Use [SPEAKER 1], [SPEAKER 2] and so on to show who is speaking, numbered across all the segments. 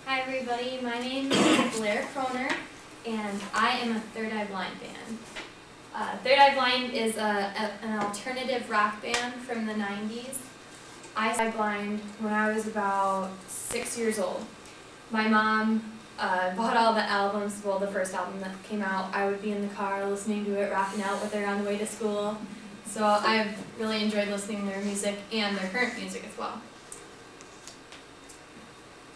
[SPEAKER 1] Hi everybody, my name is Blair Kronner, and I am a Third Eye Blind band. Third Eye Blind is an alternative rock band from the 90s. I started blind when I was about 6 years old. My mom bought all the albums, well, the first album that came out. I would be in the car listening to it, rocking out with her on the way to school. So I've really enjoyed listening to their music and their current music as well.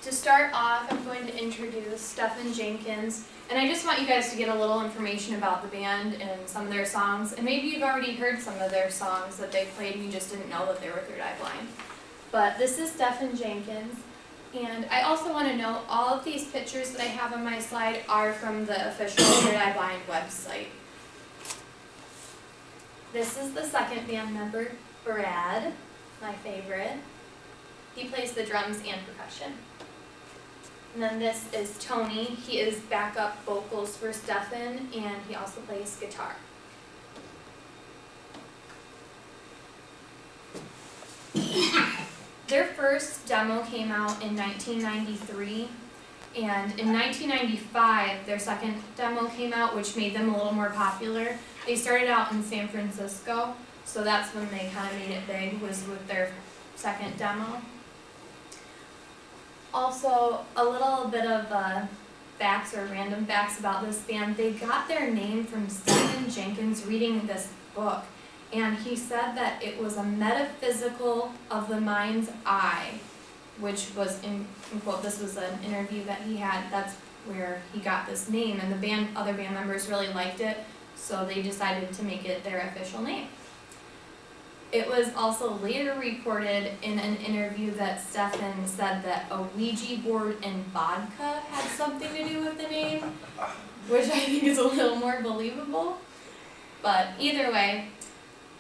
[SPEAKER 1] To start off, I'm going to introduce Stephen Jenkins, and I just want you guys to get a little information about the band and some of their songs, and maybe you've already heard some of their songs that they played and you just didn't know that they were Third Eye Blind. But this is Stephen Jenkins, and I also want to note all of these pictures that I have on my slide are from the official Third Eye Blind website. This is the second band member, Brad, my favorite. He plays the drums and percussion. And then this is Tony. He is backup vocals for Stephen, and he also plays guitar. Their first demo came out in 1993, and in 1995 their second demo came out, which made them a little more popular. They started out in San Francisco, so that's when they kind of made it big, was with their second demo. Also, a little bit of facts or random facts about this band. They got their name from Stephen Jenkins reading this book, and he said that it was a metaphysical of the mind's eye, which was, in quote, this was an interview that he had. That's where he got this name, and the other band members really liked it, so they decided to make it their official name. It was also later reported in an interview that Stephen said that a Ouija board and vodka had something to do with the name, which I think is a little more believable. But either way,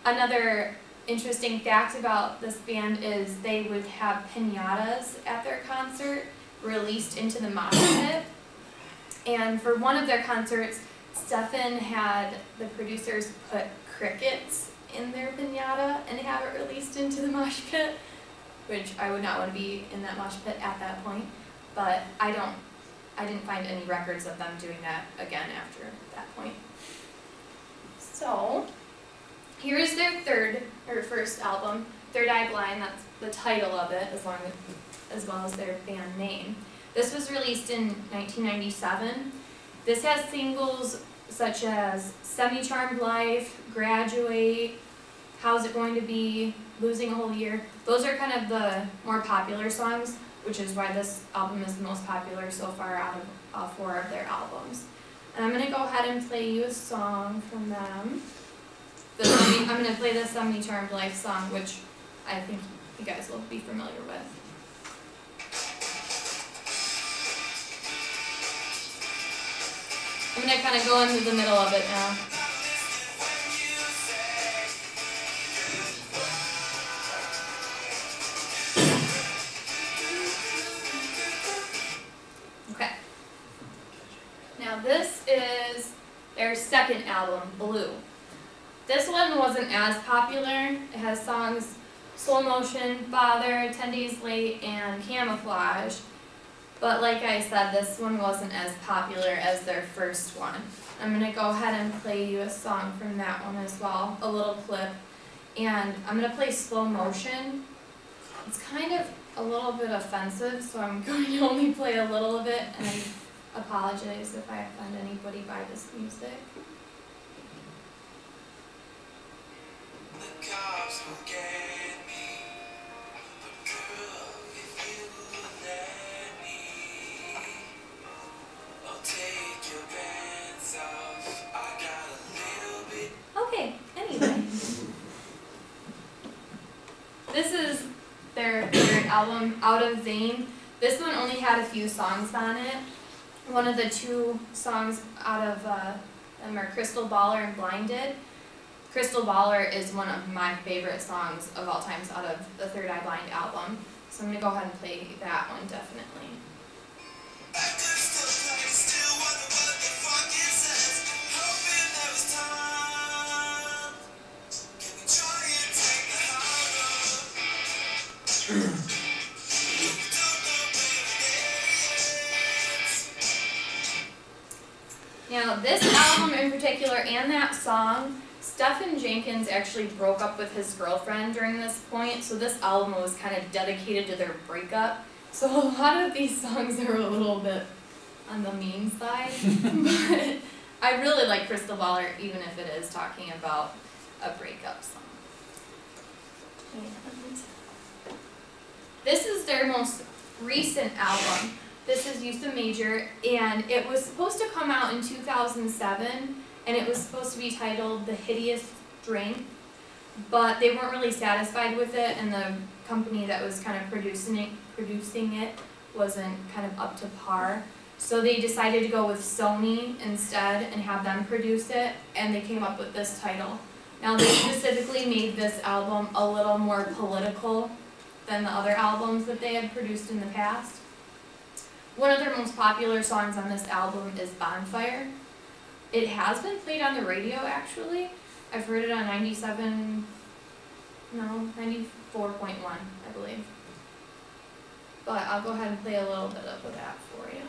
[SPEAKER 1] another interesting fact about this band is they would have piñatas at their concert released into the mosh pit. And for one of their concerts, Stephen had the producers put crickets in their piñata and have it released into the mosh pit, which I would not want to be in that mosh pit at that point, but I didn't find any records of them doing that again after that point. So here's their first album, Third Eye Blind. That's the title of it, as well as their band name. This was released in 1997. This has singles such as Semi-Charmed Life, Graduate, How's It Going to Be, Losing a Whole Year. Those are kind of the more popular songs, which is why this album is the most popular so far out of all 4 of their albums. And I'm going to go ahead and play you a song from them. I'm going to play the Semi-Charmed Life song, which I think you guys will be familiar with. I'm going to kind of go into the middle of it now. Okay. Now this is their second album, Blue. This one wasn't as popular. It has songs Slow Motion, Father, 10 Days Late, and Camouflage. But like I said, this one wasn't as popular as their first one. I'm going to go ahead and play you a song from that one as well, a little clip. And I'm going to play Slow Motion. It's kind of a little bit offensive, so I'm going to only play a little of it, and I apologize if I offend anybody by this music.
[SPEAKER 2] The cops will get me, but girl, if you let me, I'll take your pants off. I got a little bit.
[SPEAKER 1] Okay, anyway. This is their third album, Out of Vein. This one only had a few songs on it. One of the 2 songs out of them are Crystal Baller and Blinded. Crystal Baller is one of my favorite songs of all times out of the Third Eye Blind album. So I'm going to go ahead and play that one, definitely. Now, this album in particular and that song, Stephen Jenkins actually broke up with his girlfriend during this point, so this album was kind of dedicated to their breakup. So a lot of these songs are a little bit on the mean side, but I really like Crystal Baller, even if it is talking about a breakup song. And this is their most recent album. This is Use a Major, and it was supposed to come out in 2007, and it was supposed to be titled The Hideous Drink, but they weren't really satisfied with it, and the company that was kind of producing it wasn't kind of up to par. So they decided to go with Sony instead and have them produce it, and they came up with this title. Now they specifically made this album a little more political than the other albums that they had produced in the past. One of their most popular songs on this album is Bonfire. It has been played on the radio actually. I've heard it on 94.1, I believe. But I'll go ahead and play a little bit of that for you.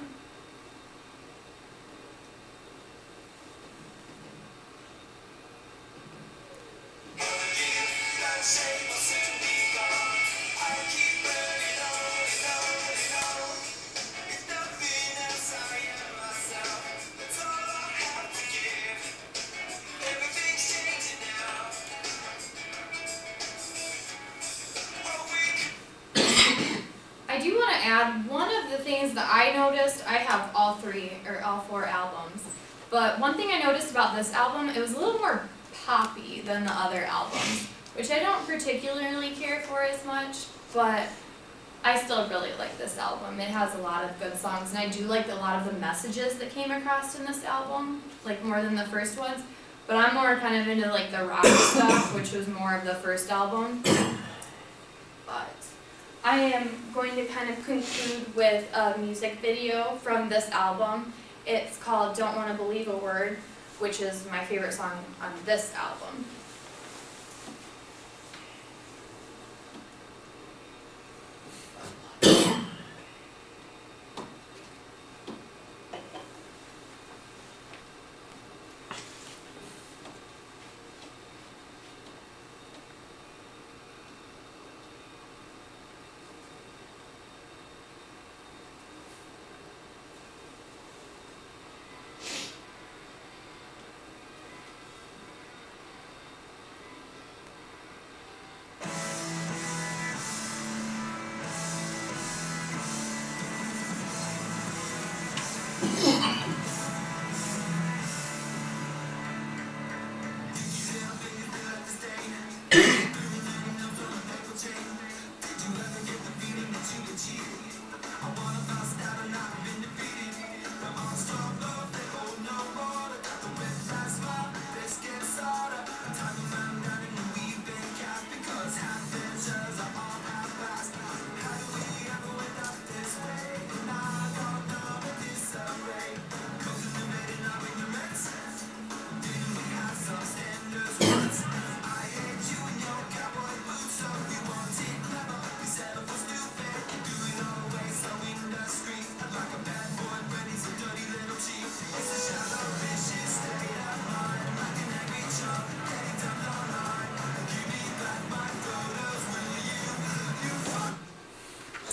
[SPEAKER 1] I do want to add, one of the things that I noticed, I have all four albums, but one thing I noticed about this album, it was a little more poppy than the other albums, which I don't particularly care for as much, but I still really like this album. It has a lot of good songs, and I do like a lot of the messages that came across in this album, like more than the first ones, but I'm more kind of into like the rock stuff, which was more of the first album. But I am going to kind of conclude with a music video from this album. It's called Don't Wanna Believe a Word, which is my favorite song on this album.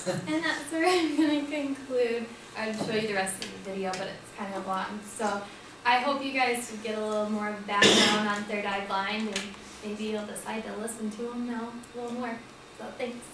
[SPEAKER 1] And that's where I'm going to conclude. I'd show you the rest of the video, but it's kind of long. So I hope you guys would get a little more background on Third Eye Blind, and maybe you'll decide to listen to them now a little more. So thanks.